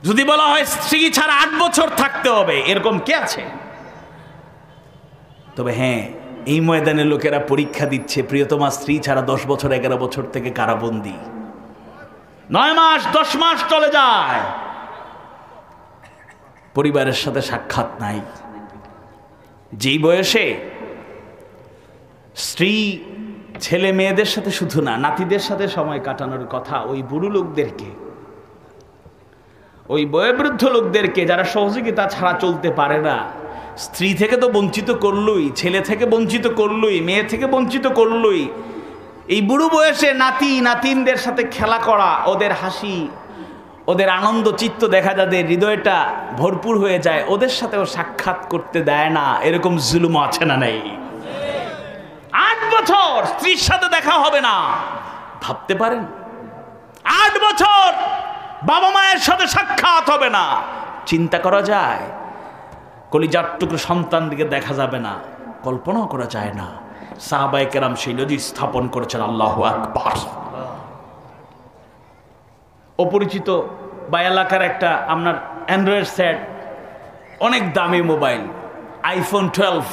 যদি বলা হয় স্ত্রী ছাড়া 8 বছর থাকতে হবে, এরকম কে আছে? তবে হ্যাঁ, এই ময়দানে লোকেরা পরীক্ষা দিচ্ছে প্রিয়তমা স্ত্রী ছাড়া 10 বছর 11 বছর থেকে কারাবন্দী। 9 মাস 10 মাস চলে যায়, পরিবারের সাথে সাক্ষাৎ নাই। যেই বয়সে স্ত্রী ছেলে মেয়েদের সাথে শুধু না, নাতিদের সাথে সময় কাটানোর কথা, ওই বুড়ো লোকদেরকে, ওই বয়োবৃদ্ধ লোকদেরকে যারা সহযোগিতা ছাড়া চলতে পারে না, স্ত্রী থেকে তো বঞ্চিত করলই, ছেলে থেকে বঞ্চিত করলই, মেয়ে থেকে বঞ্চিত করলই, এই বুড়ো বয়সে নাতি নাতিনদের সাথে খেলা করা, ওদের হাসি, ওদের আনন্দ চিত্ত দেখা, যাদের হৃদয়টা ভরপুর হয়ে যায়, ওদের সাথেও সাক্ষাৎ করতে দেয় না। এরকম জুলুম আছে না নেই? 8 বছর স্ত্রীর সাথে দেখা হবে না, ভাবতে পারেন? 8 বছর বাবা মায়ের সাথে সাক্ষাৎ হবে না, চিন্তা করা যায়? কলিজার টুকরো সন্তানদিকে দেখা যাবে না, কল্পনাও করা যায় না। সাহাবায়ে কেরাম সেই নজির স্থাপন করেছেন। আল্লাহু আকবার। অপরিচিত বা এলাকার একটা আপনার অ্যান্ড্রয়েড সেট, অনেক দামি মোবাইল, আইফোন 12,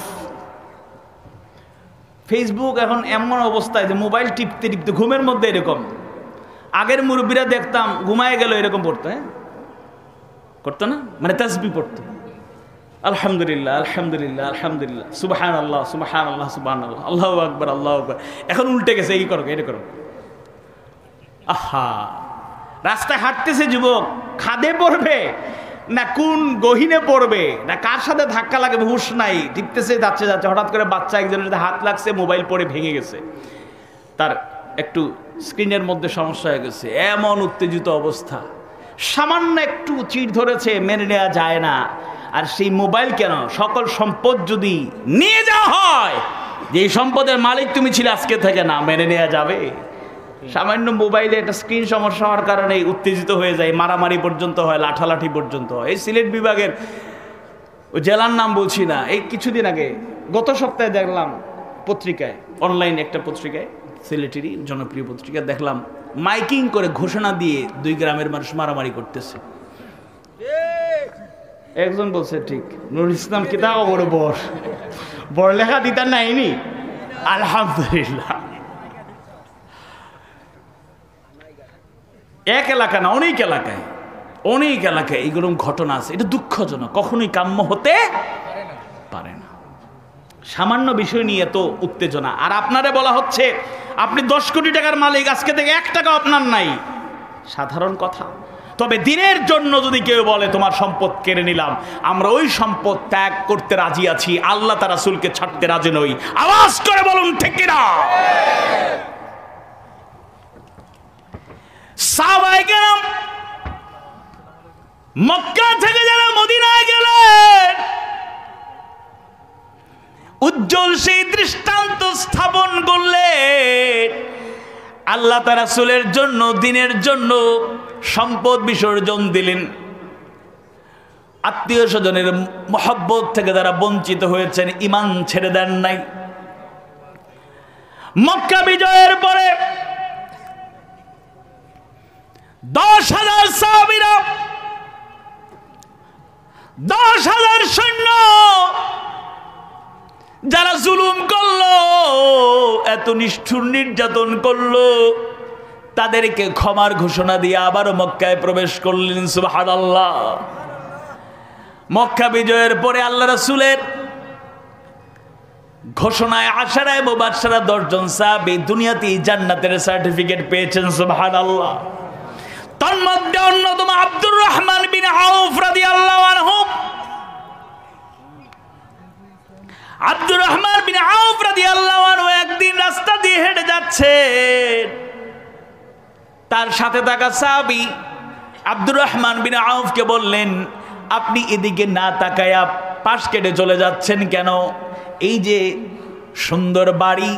ফেসবুক এখন এমন অবস্থায় যে মোবাইল টিপতে টিপতে ঘুমের মধ্যে এরকম, আগের মুরব্বীরা দেখতাম ঘুমায় গেল এরকম পড়তো, হ্যাঁ করতো না, মানে তাসবিহ পড়তো, আলহামদুলিল্লাহ আলহামদুলিল্লাহ আলহামদুলিল্লাহ, সুবহানাল্লাহ সুবহানাল্লাহ সুবহানাল্লাহ, আল্লাহু আকবার আল্লাহু আকবার। এখন উল্টে গেছে, এই করো এটা করো। আহা, রাস্তায় হাঁটতেছে যুবক, খাদে পড়বে না কোন গহীনে পড়বে না কার সাথে ধাক্কা লাগে হুঁশ নাই, টিপতেছে যাচ্ছে যাচ্ছে, হঠাৎ করে বাচ্চা একজনের সাথে হাত লাগছে, মোবাইল পড়ে ভেঙে গেছে, তার একটু স্ক্রিনের মধ্যে সমস্যা হয়ে গেছে, এমন উত্তেজিত অবস্থা, সামান্য একটু চিড় ধরেছে, মেনে নেওয়া যায় না। আর সেই মোবাইল কেন, সকল সম্পদ যদি নিয়ে যাওয়া হয়, যে এই সম্পদের মালিক তুমি ছিলে আজকে থেকে, না মেনে নেওয়া যাবে? সামান্য মোবাইলে একটা স্ক্রিন সমস্যা হওয়ার কারণে উত্তেজিত হয়ে যায়, মারামারি পর্যন্ত হয়, লাঠালাঠি পর্যন্ত হয়। এই সিলেট বিভাগের জেলার নাম বলছি না, এই কিছুদিন আগে গত সপ্তাহে দেখলাম পত্রিকায়, অনলাইন একটা পত্রিকায়, সিলেটেরই জনপ্রিয় পত্রিকা, দেখলাম মাইকিং করে ঘোষণা দিয়ে 2 গ্রামের মানুষ মারামারি করতেছে। একজন বলছে ঠিক, নুরুল ইসলাম কিতাব বড় বড় লেখা দিতার নাইনি, আলহামদুলিল্লাহ। এক এলাকা না, অনেক এলাকায় এইগুলো ঘটনা আছে। এটা দুঃখজনক, কখনোই কাম্য হতে পারে না। সামান্য বিষয় নিয়ে এত উত্তেজনা, আর আপনারে বলা হচ্ছে আপনি 10 কোটি টাকার মালিক, আজকে থেকে 1 টাকা আপনার নাই, সাধারণ কথা। তবে দিনের জন্য যদি কেউ বলে তোমার সম্পদ কেড়ে নিলাম, আমরা ওই সম্পদ ত্যাগ করতে রাজি আছি, আল্লাহ তার রাসূলকে ছাড়তে রাজি নই। আওয়াজ করে বলুন ঠিক কিনা? সাহাবায়ে কেরাম মক্কা থেকে যারা মদিনায় গেলেন, উজ্জ্বল সেই দৃষ্টান্ত স্থাপন করলেন। আল্লাহ তার রাসূলের জন্য, দিনের জন্য সম্পদ বিসর্জন দিলেন। আত্মীয় স্বজনের মহব্বত থেকে যারা বঞ্চিত হয়েছেন, ঈমান ছেড়ে দেন নাই। মক্কা বিজয়ের পরে 10,000 সাহাবীরা, 10,000 সৈন্য যারা জুলুম করলো, এত নিষ্ঠুর নির্যাতন করলো, তাদেরকে ক্ষমার ঘোষণা দিয়ে আবারও মক্কায় প্রবেশ করলেন। সুবহানাল্লাহ। মক্কা বিজয়ের পরে আল্লাহ রাসূলের ঘোষণায় আশারায়ে মুবাশশারা 10 জন সাহাবী দুনিয়াতেই জান্নাতের সার্টিফিকেট পেয়েছেন। সুবহানাল্লাহ। তন্মধ্যে অন্যতম আব্দুর রহমান বিন আউফ রাদিয়াল্লাহু আনহু। আব্দুর রহমান বিন আউফ রাদিয়াল্লাহু আনহু একদিন রাস্তা দিয়ে হেঁটে যাচ্ছেন, তার সাথে থাকা সাহাবী আব্দুর রহমান বিন আউফকে বললেন, আপনি এদিকে না তাকায়া পাশ কেটে চলে যাচ্ছেন কেন? এই যে সুন্দর বাড়ি,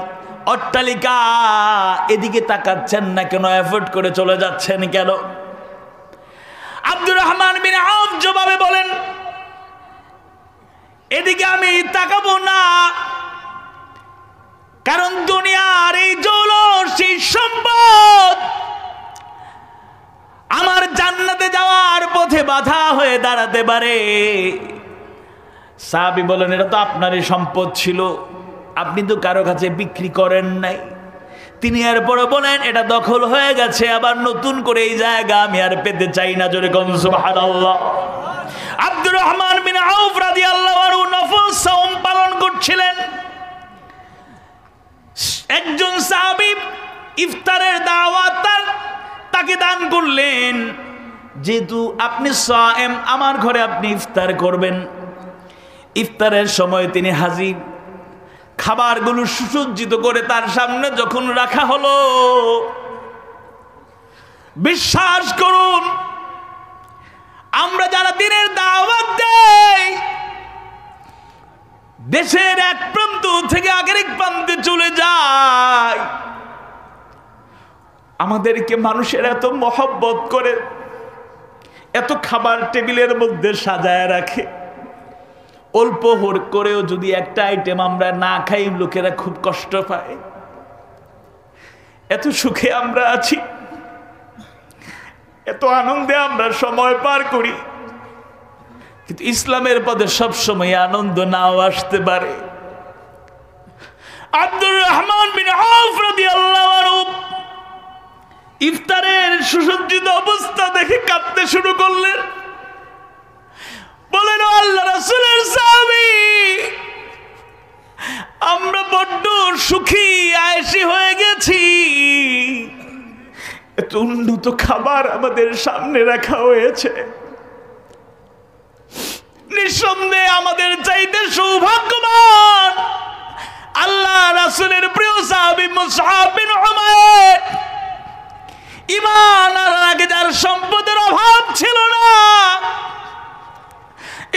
অট্টালিকা, এদিকে তাকাচ্ছেন না কেন? এফোর্ট করে চলে যাচ্ছেন কেন? আব্দুর রহমান বিন আউফ জবাবে বলেন, এদিকে আমি তাকাবো না, কারণ দুনিয়ার এই দৌলত, সেই সম্পদ আমার জান্নাতে যাওয়ার পথে বাধা হয়ে দাঁড়াতে পারে। সাহাবী বলেন, এটা তো আপনারই সম্পদ ছিল, আপনি তো কারো কাছে বিক্রি করেন নাই। তিনি এরপরে বলেন, এটা দখল হয়ে গেছে, আবার নতুন করে এই জায়গা আমি আর পেতে চাই না। জোরে কোন সুবহানাল্লাহ। আব্দুর রহমান বিন আউফ রাদিয়াল্লাহু আনহু নফল সাওম পালন করছিলেন। একজন সাহাবী ইফতারের দাওয়াত তাকে দান করলেন, যেহেতু আপনি সায়েম, আমার ঘরে আপনি ইফতার করবেন। ইফতারের সময় তিনি হাজির। খাবারগুলো সুসজ্জিত করে তার সামনে যখন রাখা হলো, বিশ্বাস করুন, আমরা যারা দিনের দাওয়াত দেই, দেশের এক প্রান্ত থেকে আগের এক প্রান্তে চলে যায়, আমাদেরকে মানুষের এত মহব্বত করে, এত খাবার টেবিলের মধ্যে সাজায় রাখে। অল্প করেও যদি একটা আইটেম আমরা না খাই, লোকেরা খুব কষ্ট পায়। এত সুখে আমরা আছি, এত আনন্দে আমরা সময় পার করি, কিন্তু ইসলামের পথে সবসময় আনন্দ নাও আসতে পারে। আব্দুর রহমান বিন আউফ রাদিয়াল্লাহু আনহু ইফতারের সুসজ্জিত অবস্থা দেখে কাঁদতে শুরু করলেন। বলেন, আল্লাহ রাসূলের সাহাবী, আমরা বড্ড সুখী আয়েশি হয়ে গেছি, এত উন্নত খাবার আমাদের সামনে রাখা হয়েছে। নিঃসন্দেহে আমাদের চাইতে সৌভাগ্যবান আল্লাহ রাসূলের প্রিয় সাহাবী মুসআব বিন উমাইর। ঈমান আনার আগে যার সম্পদের অভাব ছিল না,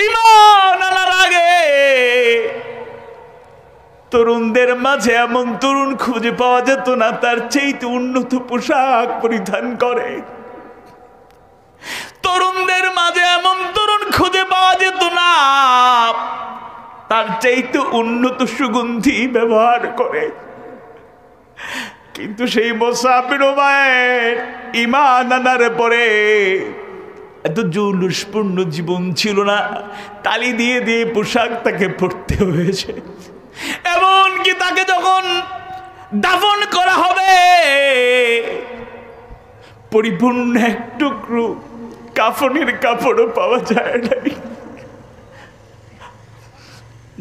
ঈমান আনার আগে তরুণদের মাঝে এমন তরুণ খুঁজে পাওয়া যেত না তার চাইতে উন্নত পোশাক পরিধান করে। তরুণদের মাঝে এমন তরুণ খুঁজে পাওয়া যেত না তার চাইতে উন্নত সুগন্ধি ব্যবহার করে। কিন্তু সেই মুসআব বিন উমাইর ঈমান আনার পরে এত জৌলুসপূর্ণ জীবন ছিল না, তালি দিয়ে দিয়ে পোশাক তাকে পরতে হয়েছে। এমনকি তাকে যখন দাফন করা হবে, পরিপূর্ণ এক টুকরো কাফনের কাপড়ও পাওয়া যায় নাই।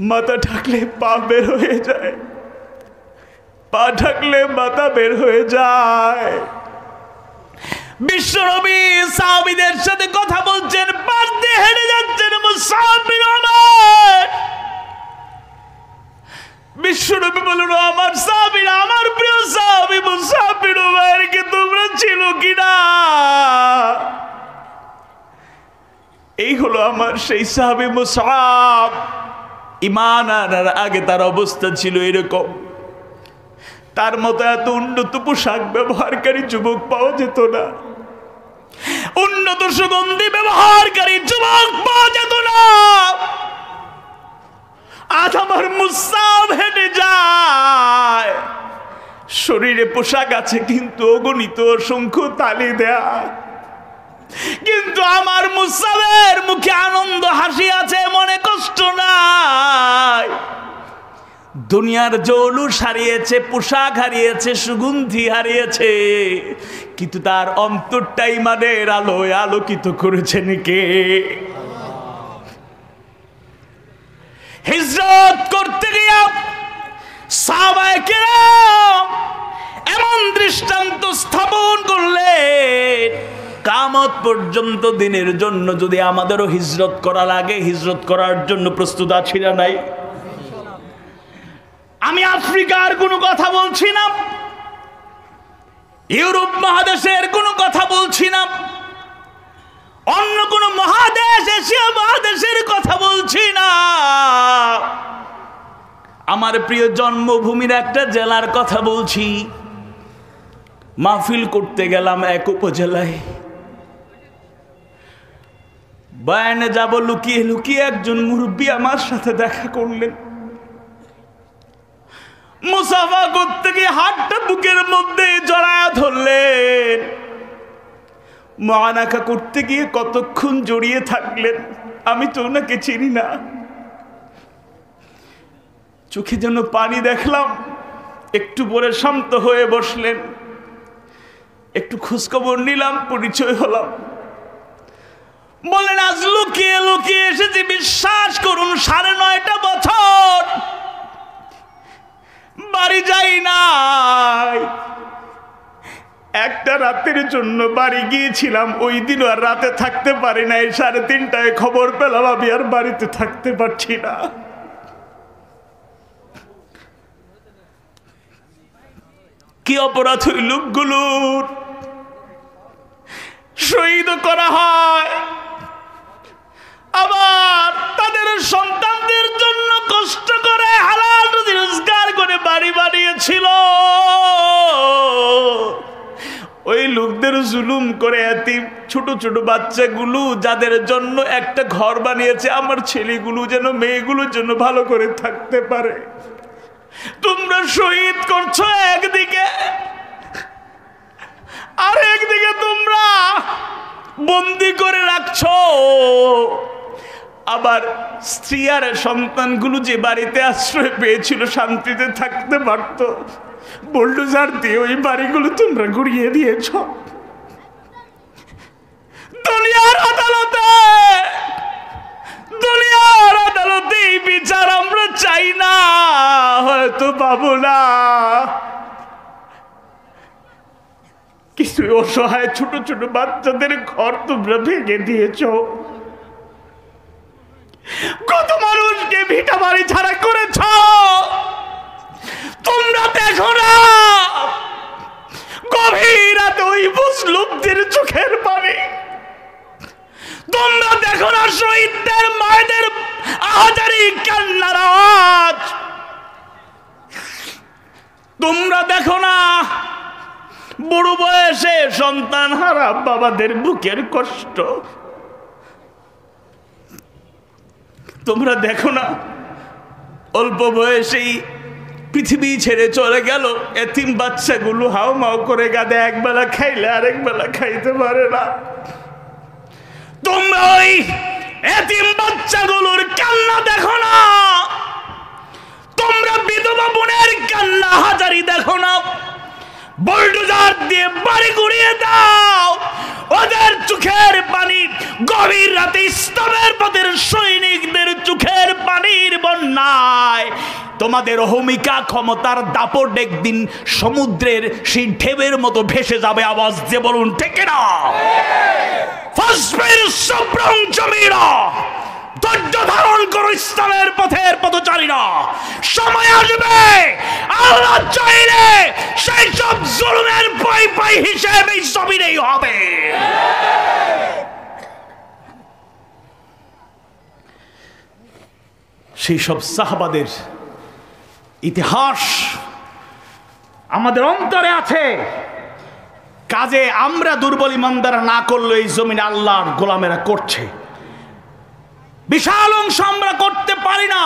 মাথা ঢাকলে পা বের হয়ে যায়, পা ঢাকলে মাথা বের হয়ে যায়। বিশ্বনবী সাহাবীদের সাথে কথা বলছেন, পাশ দিয়ে হেঁটে যাচ্ছেন মুসআব বিন উমাইর। বিশ্বনবী বলল, আমার সাহাবীরা, আমার প্রিয় সাহাবী মুসআব বিন উমাইরকে তোমরা ছিল কিনা? এই হলো আমার সেই সাহাবী মুসআব। ঈমান আনার আগে তার অবস্থা ছিল এরকম। তার মতো এত উন্নত পোশাক ব্যবহারকারী যুবক পাওয়া যেত না, উন্নত সুগন্ধি ব্যবহারকারী যুবক পাওয়া যেত না। আজ আমার মুসআব হেঁটে যায়, শরীরে পোশাক আছে কিন্তু অগণিত অসংখ্য তালি দেয়া, কিন্তু আমার মুসআবের মুখে আনন্দ হাসি আছে, মনে কষ্ট নাই। দুনিয়ার জৌলুস হারিয়েছে, পোশাক হারিয়েছে, সুগন্ধি হারিয়েছে, কিন্তু তার অন্তরটা ঈমানের আলোয় আলোকিত করেছেন কে? হিজরত করতে গিয়ে সাহাবায়ে কেরাম এমন দৃষ্টান্ত স্থাপন করলেন, কিয়ামত পর্যন্ত দিনের জন্য যদি আমাদেরও হিজরত করা লাগে, হিজরত করার জন্য প্রস্তুত আছি না নাই? আমি আফ্রিকার কোনো কথা বলছি না, ইউরোপ মহাদেশের কোনো কথা বলছি না, অন্য কোনো মহাদেশ, এশিয়া মহাদেশের কথা বলছি না। আমার প্রিয় জন্মভূমির একটা জেলার কথা বলছি। মাহফিল করতে গেলাম এক উপজেলায়, বয়ানে যাব, লুকিয়ে লুকিয়ে একজন মুরব্বী আমার সাথে দেখা করলেন। মুসাফা করতে গিয়ে হাতটা বুকের মধ্যে জড়ায়া ধরলেন। মুআনাকা করতে গিয়ে কতক্ষণ জড়িয়ে থাকলেন, আমি তো ওনাকে চিনি না। চোখে যেন পানি দেখলাম, একটু পরে শান্ত হয়ে বসলেন। একটু খোঁজখবর নিলাম, পরিচয় হলাম। বলেন আজ লুকিয়ে লুকিয়ে এসেছি, বিশ্বাস করুন 9.5 বছর বাড়ি যাই নাই। একটা রাতের জন্য বাড়ি গিয়েছিলাম, ওই দিনও আর রাতে থাকতে পারি নাই। 3:30টায় খবর পেলাম আমি আর বাড়িতে থাকতে পারছি না। কি অপরাধ ওই লোকগুলোর, শহীদ করা হয়, আবার তাদের সন্তানদের জন্য কষ্ট করে হালাল রুজি রোজগার করে বাড়ি বানিয়েছিল। ওই লোকদের জুলুম করে এতিম ছোট ছোট বাচ্চাগুলো, যাদের জন্য একটা ঘর বানিয়েছে, আমার ছেলেগুলো যেন মেয়েগুলোর জন্য ভালো করে থাকতে পারে, তোমরা শহীদ করছো একদিকে, আর একদিকে তোমরা বন্দি করে রাখছো। আবার স্ত্রী আর সন্তানগুলো যে বাড়িতে আশ্রয় পেয়েছিল, শান্তিতে থাকতে পারত, বুলডোজার দিয়ে ওই বাড়িগুলো তোমরা গুড়িয়ে দিয়েছ। দুনিয়ার আদালতে, দুনিয়ার আদালতে এই বিচার আমরা চাই না, হয়তো পাবো না। কিছু অসহায় ছোট ছোট বাচ্চাদের ঘর তোমরা ভেঙে দিয়েছ, কত মানুষকে ভিটা বাড়ি ছাড়া করেছ। তোমরা দেখো না গভীর রাতে ওই মুসলিমদের চোখের পানি, তোমরা দেখো না শহীদদের মায়েদের আহাজারি কান্নার আওয়াজ, তোমরা দেখো না বড় বয়সে সন্তান হারা বাবাদের বুকের কষ্ট, তোমরা দেখো না অল্প বয়সেই পৃথিবী ছেড়ে চলে গেল এতিম বাচ্চাগুলো হাউমাউ করে কাঁদে, একবেলা খাইলে আরেক বেলা খাইতে পারে না। তোমরা ওই এতিম বাচ্চাগুলোর কান্না দেখো না, তোমরা বিধবা বোনের কান্না হাজারি দেখো না। বুলডোজার দিয়ে বাড়ি গুড়িয়ে দাও, ওদের চোখের পানি গভীর রাতে ইসলামের পথের সৈনিকদের চোখের পানির বন্যায় তোমাদের অহমিকা ক্ষমতার দাপট একদিন সমুদ্রের সেই ঢেউয়ের মতো ভেসে যাবে। আওয়াজ দিয়ে বলুন ঠিক না? ফাসবির সাবরান জামিলা, ধৈর্য ধারণ করো ইসলামের পথের পথচারীরা, সময় আসবে আল্লাহ চাইলে সেই সব জুলুমের পাই পাই হিসেবে এই জমিনেই হবে। সেই সব সাহাবাদের ইতিহাস আমাদের অন্তরে আছে, কাজে আমরা দুর্বল ইমানদার না করলে এই জমিনে আল্লাহর গোলামেরা করছে। বিশাল অংশ আমরা করতে পারি না,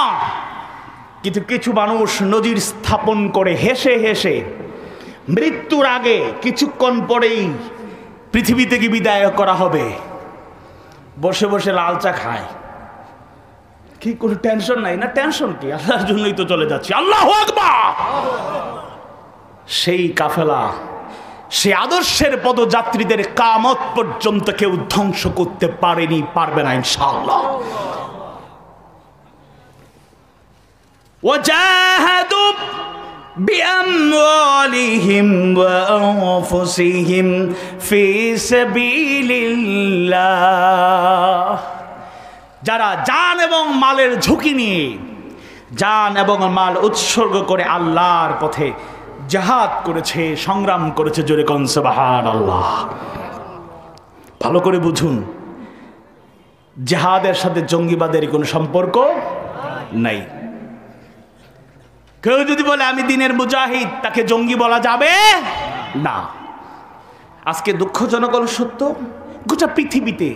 কিন্তু কিছু মানুষ নজির স্থাপন করে হেসে হেসে মৃত্যুর আগে কিছুক্ষণ পরেই পৃথিবী থেকে বিদায় করা হবে, বসে বসে লাল চা খায়, কি কোনো টেনশন নাই। না টেনশন কি, আল্লাহর জন্যই তো চলে যাচ্ছি। আল্লাহু আকবার। সেই কাফেলা, সে আদর্শের পদযাত্রীদের কিয়ামত পর্যন্ত কেউ ধ্বংস করতে পারেনি, পারবে না ইনশাআল্লাহ। وجاهدوا بأموالهم وأنفسهم في سبيل الله, যারা জান এবং মালের ঝুঁকি নিয়ে জান এবং মাল উৎসর্গ করে আল্লাহর পথে জিহাদ করেছে, সংগ্রাম করেছে, জোরে কোন সুবহানাল্লাহ। ভালো করে বুঝুন, জিহাদের সাথে জঙ্গিবাদের কোনো সম্পর্ক নাই। কেউ যদি বলে আমি দিনের মুজাহিদ, তাকে জঙ্গি বলা যাবে না। আজকে দুঃখজনক হলো সত্য, গোটা পৃথিবীতে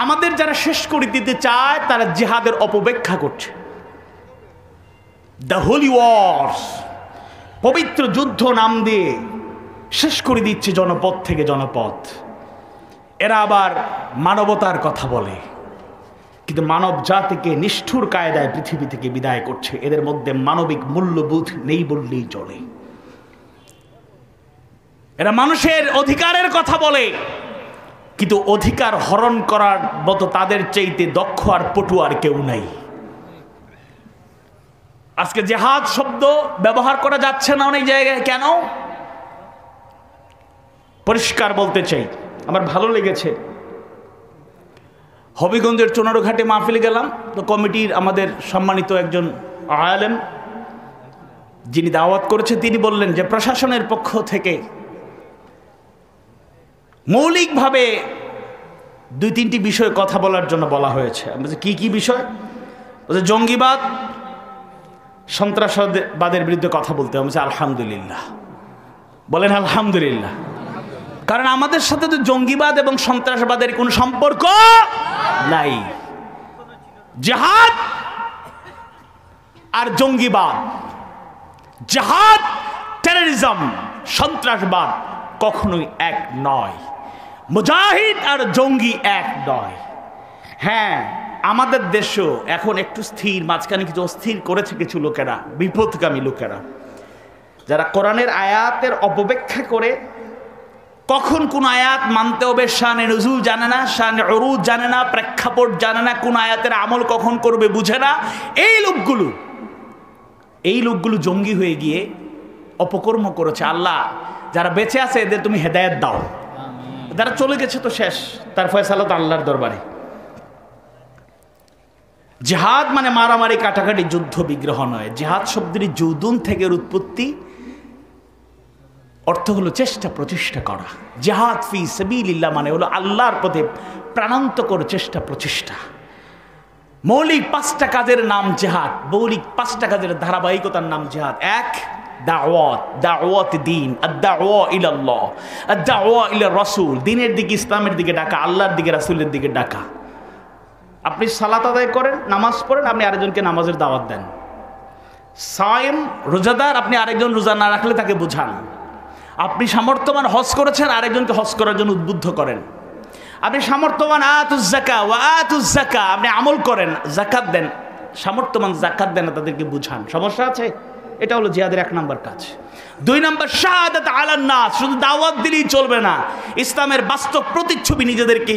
আমাদের যারা শেষ করে দিতে চায় তারা জিহাদের অপব্যাখ্যা করছে। দ্য হোলি ওয়ার্স, পবিত্র যুদ্ধ নাম দিয়ে শেষ করে দিচ্ছে জনপদ থেকে জনপদ। এরা আবার মানবতার কথা বলে, কিন্তু মানব জাতিকে নিষ্ঠুর কায়দায় পৃথিবী থেকে বিদায় করছে। এদের মধ্যে মানবিক মূল্যবোধ নেই বললেই চলে। এরা মানুষের অধিকারের কথা বলে, কিন্তু অধিকার হরণ করার মতো তাদের চাইতে দক্ষ আর পটু আর কেউ নাই। আজকে জিহাদ শব্দ ব্যবহার করা যাচ্ছে না অনেক জায়গায়, কেন? পরিষ্কার বলতে চাই, আমার ভালো লেগেছে, হবিগঞ্জের চুনারুঘাটে মাহফিলে গেলাম, তো কমিটির আমাদের সম্মানিত একজন আলেম যিনি দাওয়াত করেছে তিনি বললেন যে প্রশাসনের পক্ষ থেকে মৌলিকভাবে 2-3টি বিষয়ে কথা বলার জন্য বলা হয়েছে। আমি বলছি, কি বিষয়? বলছে জঙ্গিবাদ, সন্ত্রাসবাদের বিরুদ্ধে কথা বলতে হবে। আলহামদুলিল্লাহ, বলেন আলহামদুলিল্লাহ। কারণ আমাদের সাথে তো জঙ্গিবাদ এবং সন্ত্রাসবাদের কোনো সম্পর্ক নাই। জিহাদ আর জঙ্গিবাদ, জিহাদ, টেররিজম, সন্ত্রাসবাদ কখনোই এক নয়। মুজাহিদ আর জঙ্গি এক নয়। হ্যাঁ, আমাদের দেশও এখন একটু স্থির, মাঝখানে কিছু অস্থির করেছে কিছু লোকেরা, বিপদগামী লোকেরা, যারা কোরআনের আয়াতের অপব্যাখ্যা করে, কখন কোন আয়াত মানতে হবে শানে নুজুল জানে না, শানে উরুদ জানে না, প্রেক্ষাপট জানে না, কোন আয়াতের আমল কখন করবে বুঝে না। এই লোকগুলো জঙ্গি হয়ে গিয়ে অপকর্ম করেছে। আল্লাহ যারা বেঁচে আছে এদের তুমি হেদায়েত দাও, যারা চলে গেছে তো শেষ, তার ফয়সালা তো আল্লাহর দরবারে। জিহাদ মানে মারামারি, কাটাকাটি, যুদ্ধ বিগ্রহ নয়। জিহাদ শব্দের জুদুন থেকে উৎপত্তি, অর্থ হলো চেষ্টা, প্রচেষ্টা করা। জিহাদ ফি সাবিলিল্লাহ মানে হলো আল্লাহর পথে প্রাণান্তকর চেষ্টা, প্রচেষ্টা। মৌলিক 5টা কাজের নাম জিহাদ, মৌলিক 5টা কাজের ধারাবাহিকতার নাম জিহাদ। 1 দাওয়াত, দাওয়াত দিন, আদ-দাওয়া ইলাল্লাহ, আদ-দাওয়া ইলা রাসূল, দ্বীনের দিকে, ইসলামের দিকে ডাকা, আল্লাহর দিকে, রাসূলের দিকে ডাকা। আপনি সালাত আদায় করেন, নামাজ পড়েন, আপনি আরেকজনকে নামাজের দাওয়াত দেন। সায়েম, রোজাদার, আপনি আরেকজন রোজা না রাখলে তাকে বুঝান। আপনি সামর্থ্যবান হজ করেছেন, আরেকজনকে হজ করার জন্য উদ্বুদ্ধ করেন। আপনি সামর্থ্যবান, আতুজ যাকা ওয়া আতুজ যাকা, আপনি আমল করেন, যাকাত দেন, সামর্থ্যবান যাকাত দেন, তাদেরকে বুঝান। সমস্যা আছে? এটা হলো জিহাদের 1 নম্বর কাজ। 2 নম্বর শাহাদাত আলান নাস, শুধু দাওয়াত দিলেই চলবে না, ইসলামের বাস্তব প্রতিচ্ছবি নিজেদেরকে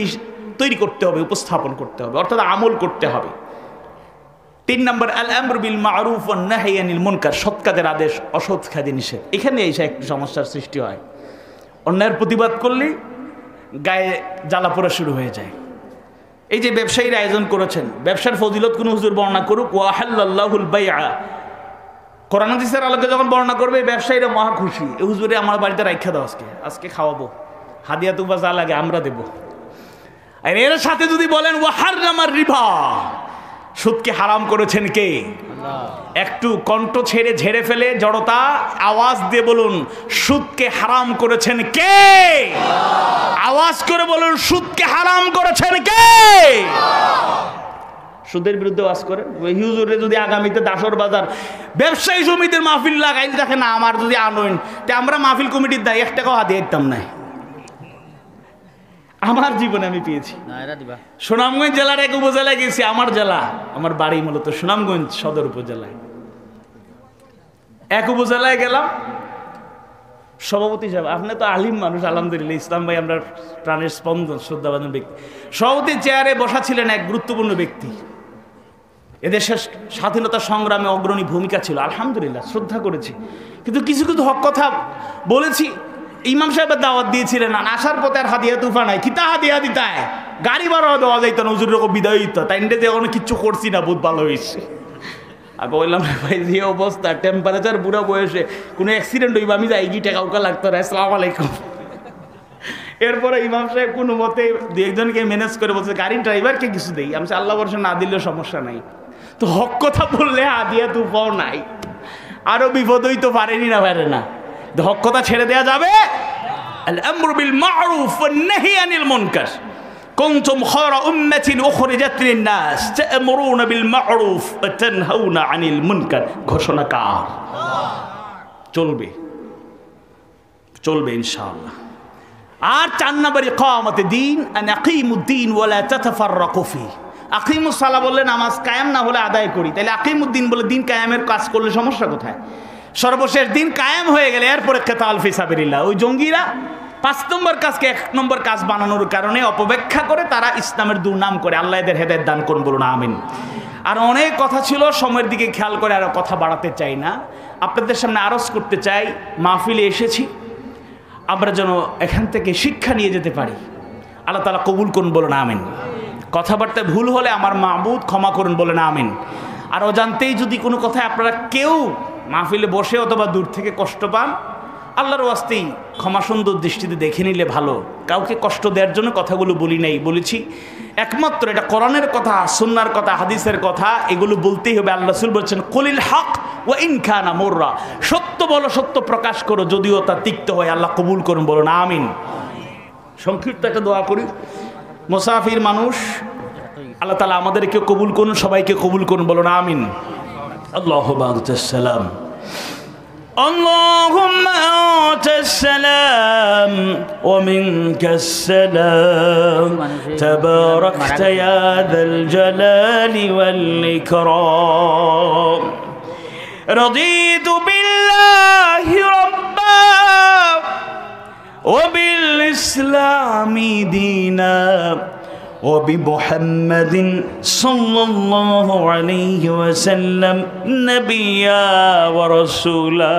তৈরি করতে হবে, উপস্থাপন করতে হবে, অর্থাৎ আমল করতে হবে। 3 নম্বর আল আমর বিল মারুফ ওয়ান নাহি আনিল মুনকার, সৎ কাজের আদেশ, অসৎ কাজে নিষেধ। এখানে এসে একটু সমস্যার সৃষ্টি হয়। অন্যায়ের প্রতিবাদ করলে গায়ে জ্বালা পোড়া শুরু হয়ে যায়। এই যে ব্যবসায়ীরা আয়োজন করেছেন, ব্যবসার ফজিলত কোন হুজুর বর্ণনা করুক, ওয়া হাল্লাল্লাহুল বাইআ, কোরআন হাদিসের আলোকে যখন বর্ণনা করবে ব্যবসায়ীরা মহা খুশি। এই হুজুরে আমার বাড়িতে রাইখা দাও, আজকে খাওয়াবো, হাদিয়া তুবা যা লাগে আমরা দেবো। আর এর সাথে যদি বলেন ওয়া হাররামার রিবা, সুদকে হারাম করেছেন কে? একটু কণ্ঠ ঝেড়ে ফেলে জড়তা আওয়াজ দিয়ে বলুন, সুদকে হারাম করেছেন কে? আওয়াজ করে বলুন, সুদকে হারাম করেছেন কে? সুদের বিরুদ্ধে ওয়াজ করেন। ওই হুজুরে যদি আগামীতে দাসর বাজার ব্যবসায়ী সমিতির মাহফিল লাগাইল, দেখে না আমার যদি আনইন, তে আমরা মাহফিল কমিটির দায় 1 টাকাও হাতিয়ে দিতাম না। আমার জীবনে আমি পেয়েছি। সুনামগঞ্জ জেলার এক উপজেলায় গেছি, আমার জেলা, আমার বাড়ি মূলত সুনামগঞ্জ সদর উপজেলায়। এক উপজেলায় গেলাম, সভাপতি সাহেব, আপনি তো আলিম মানুষ, আলহামদুলিল্লাহ, ইসলাম ভাই আমরা প্রাণের স্পন্দন, শ্রদ্ধাভাজন ব্যক্তি। সভাপতি চেয়ারে বসা ছিলেন এক গুরুত্বপূর্ণ ব্যক্তি, এদেশের স্বাধীনতা সংগ্রামে অগ্রণী ভূমিকা ছিল, আলহামদুলিল্লাহ শ্রদ্ধা করেছি। কিন্তু কিছু কিছু হক কথা বলেছি। ইমাম সাহেবের দাওয়াত দিয়েছিলেন, আসার পথে আর হাদিয়া তুফা নাই, কিতা হাদিয়া দিতায়, গাড়ি ভাড়া দেওয়া যাইত না, হুজুর রকম বিদায় দিত, তাই যে কোনো কিচ্ছু করছি না, বহুত ভালো হয়েছে। আর বললাম ভাই যে অবস্থা, টেম্পারেচার বুড়া বয়সে কোনো অ্যাক্সিডেন্ট হইবা, আমি যাই গিয়ে টাকা উকা লাগতো না, আসসালামু আলাইকুম। এরপরে ইমাম সাহেব কোনো মতে 2-1জনকে ম্যানেজ করে বলছে গাড়ির ড্রাইভারকে কিছু দেই। আমি আল্লাহ বর্ষা না দিলেও সমস্যা নাই, তো হক কথা বললে হাদিয়া তুফাও নাই, আরো বিপদ হইতে পারেনি না, পারে না, হক কথা ছেড়ে দেয়া যাবে। আল আমরু বিল মারুফ ওয়ান নাহি আনিল মুনকার, কুনতুম খায়রা উম্মাতিন উখরিজাত লিন-নাস তা'মুরুনা বিল মারুফ ওয়া তানহাউনা আনিল মুনকার। ঘোষণা কার? চলবে, চলবে ইনশাআল্লাহ। আর 4 নম্বর ইকামতে দ্বীন আন আকিমুদ্দীন ওয়া লা তাতাফাররাকু ফি। আকিমুস সালাহ বললে নামাজ কায়েম না হলে আদায় করি, তাহলে আকিমুদ্দীন বলে দিন কায়েমের কাজ করলে সমস্যা কোথায়? সর্বশেষ দিন কায়েম হয়ে গেলে এরপরে কিতাল ফি সাবিলিল্লাহ। ওই জঙ্গিরা 5 নম্বর কাজকে 1 নম্বর কাজ বানানোর কারণে অপব্যাখ্যা করে, তারা ইসলামের দুর্নাম করে। আল্লাহ এদের হেদায়েত দান করুন, বলুন আমিন। আর অনেক কথা ছিল, সময়ের দিকে খেয়াল করে আর কথা বাড়াতে চাই না। আপনাদের সামনে আরজ করতে চাই, মাহফিলে এসেছি আমরা যেন এখান থেকে শিক্ষা নিয়ে যেতে পারি। আল্লাহ তাআলা কবুল করুন, বলুন আমিন। কথাবার্তায় ভুল হলে আমার মাবুদ ক্ষমা করুন, বলেন আমিন। আর অজান্তেই যদি কোনো কথায় আপনারা কেউ মাহফিলে বসে অথবা দূর থেকে কষ্ট পান, আল্লাহর ওয়াস্তেই ক্ষমা সুন্দর দৃষ্টিতে দেখে নিলে ভালো। কাউকে কষ্ট দেওয়ার জন্য কথাগুলো বলি নাই, বলেছি একমাত্র এটা কোরআনের কথা, সুন্নাহর কথা, হাদিসের কথা, এগুলো বলতেই হবে। আল্লাহ রাসূল বলছেন কুলিল হক ওয়া ইন কানা মুররা, সত্য বলো, সত্য প্রকাশ করো যদিও তা তিক্ত হয়। আল্লাহ কবুল করুন, বলুন আমিন। সংক্ষিপ্ত একটা দোয়া করি। মুসাফির মানুষ, আল্লাহ তাআলা আমাদেরকে কবুল করুন, সবাইকে কবুল করুন, বলুন আমিন। আল্লাহুম্মা আনতাস সালাম اللهم أنت السلام ومنك السلام تباركت يا ذا الجلال والإكرام رضيت بالله ربا وبالإسلام دينا وبمحمد صلى الله عليه وسلم نبيا ورسولا